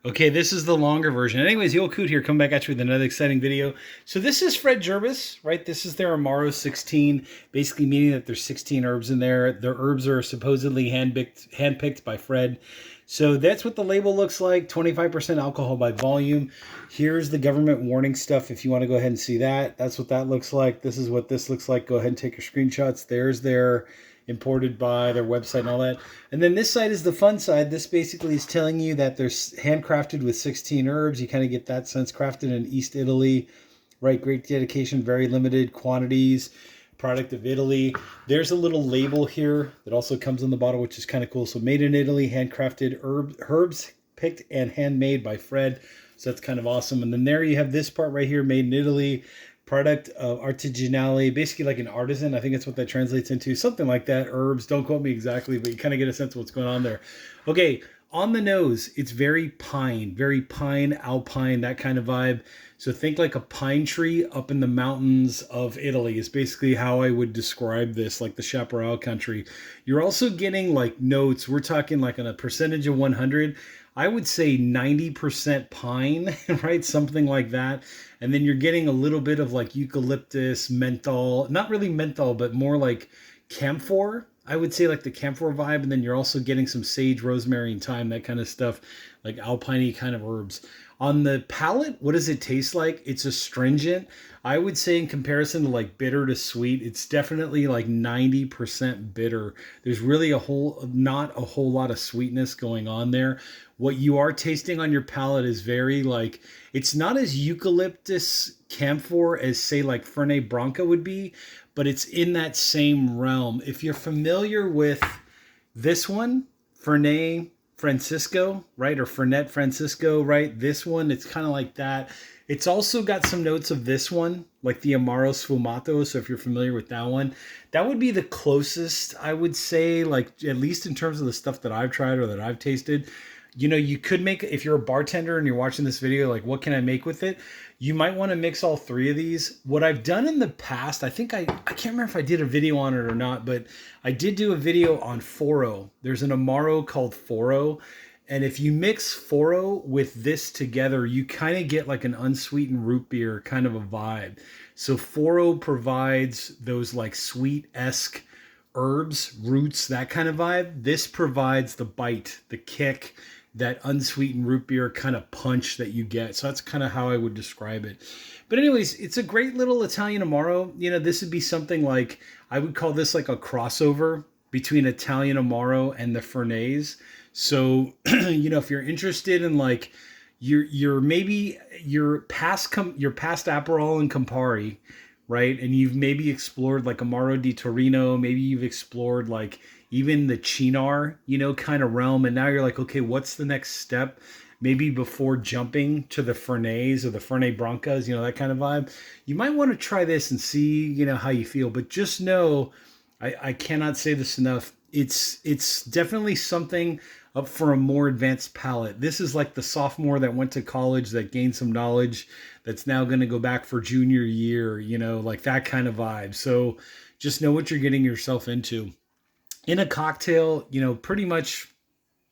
Okay, this is the longer version. Anyways, the old Coot here, come back at you with another exciting video. So this is Fred Jerbis, right? This is their Amaro 16, basically meaning that there's 16 herbs in there. Their herbs are supposedly handpicked by Fred. So that's what the label looks like, 25% alcohol by volume. Here's the government warning stuff if you want to go ahead and see that. That's what that looks like. This is what this looks like. Go ahead and take your screenshots. There's their imported by their website and all that. And then this side is the fun side. This basically is telling you that they're handcrafted with 16 herbs. You kind of get that sense. Crafted in East Italy, right? Great dedication, very limited quantities. Product of Italy. There's a little label here that also comes on the bottle, which is kind of cool. So made in Italy, handcrafted herbs picked and handmade by Fred. So that's kind of awesome. And then there you have this part right here, made in Italy. Product of artigianale, basically like an artisan. I think that's what that translates into. Something like that. Herbs. Don't quote me exactly, but you kind of get a sense of what's going on there. Okay. On the nose, it's very pine, alpine, that kind of vibe. So think like a pine tree up in the mountains of Italy is basically how I would describe this, like the Chaparral country. You're also getting like notes. We're talking like on a percentage of 100. I would say 90% pine, right? Something like that. And then you're getting a little bit of like eucalyptus, menthol, not really menthol, but more like camphor. I would say like the camphor vibe, and then you're also getting some sage, rosemary, and thyme, that kind of stuff, like alpine-y kind of herbs. On the palate, what does it taste like? It's astringent. I would say in comparison to like bitter to sweet, it's definitely like 90% bitter. There's really not a whole lot of sweetness going on there. What you are tasting on your palate is very like, it's not as eucalyptus camphor as say like Fernet Branca would be, but it's in that same realm. If you're familiar with this one, Fernet Francisco, right? Or Fernet Francisco, right? This one, it's kind of like that. It's also got some notes of this one, like the Amaro Sfumato. So if you're familiar with that one, that would be the closest, I would say, like at least in terms of the stuff that I've tried or that I've tasted. You know, you could make, if you're a bartender and you're watching this video, like what can I make with it? You might want to mix all three of these. What I've done in the past, I think I can't remember if I did a video on it or not, but I did do a video on Foro. There's an Amaro called Foro. And if you mix Foro with this together, you kind of get like an unsweetened root beer kind of a vibe. So Foro provides those like sweet-esque herbs, roots, that kind of vibe. This provides the bite, the kick, that unsweetened root beer kind of punch that you get. So that's kind of how I would describe it. But anyways, it's a great little Italian Amaro. You know, this would be something like, I would call this like a crossover between Italian Amaro and the Fernets. So, you know, if you're interested in like, you're past Aperol and Campari, right? And you've maybe explored like Amaro di Torino, maybe you've explored like even the Cynar, you know, kind of realm. And now you're like, okay, what's the next step? Maybe before jumping to the Fernets or the Fernet Brancas, you know, that kind of vibe. You might want to try this and see, you know, how you feel. But just know, I cannot say this enough. It's definitely something up for a more advanced palate. This is like the sophomore that went to college that gained some knowledge that's now going to go back for junior year, you know, like that kind of vibe. So just know what you're getting yourself into. In a cocktail, you know, pretty much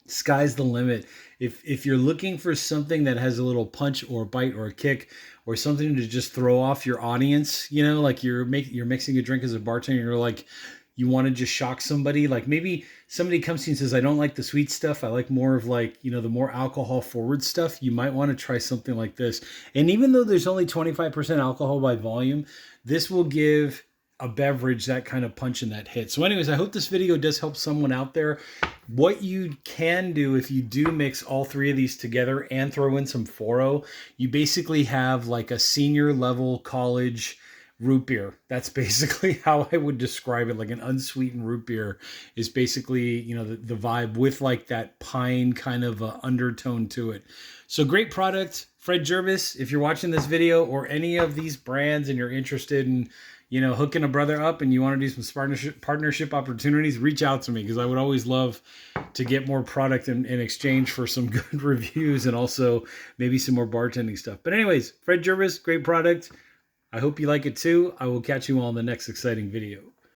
sky's the limit. If you're looking for something that has a little punch or a bite or a kick or something to just throw off your audience, you know, like you're mixing a drink as a bartender, you're like, you want to just shock somebody. Like maybe somebody comes to you and says, I don't like the sweet stuff. I like more of like, you know, the more alcohol forward stuff. You might want to try something like this. And even though there's only 25% alcohol by volume, this will give a beverage that kind of punch and that hit. So anyways, I hope this video does help someone out there. What you can do if you do mix all three of these together and throw in some Foro, you basically have like a senior level college root beer. That's basically how I would describe it. Like an unsweetened root beer is basically, you know, the vibe with like that pine kind of undertone to it. So great product. Fred Jerbis, if you're watching this video or any of these brands and you're interested in, you know, hooking a brother up and you want to do some partnership opportunities, reach out to me because I would always love to get more product in exchange for some good reviews and also maybe some more bartending stuff. But anyways, Fred Jerbis, great product. I hope you like it too. I will catch you all in the next exciting video.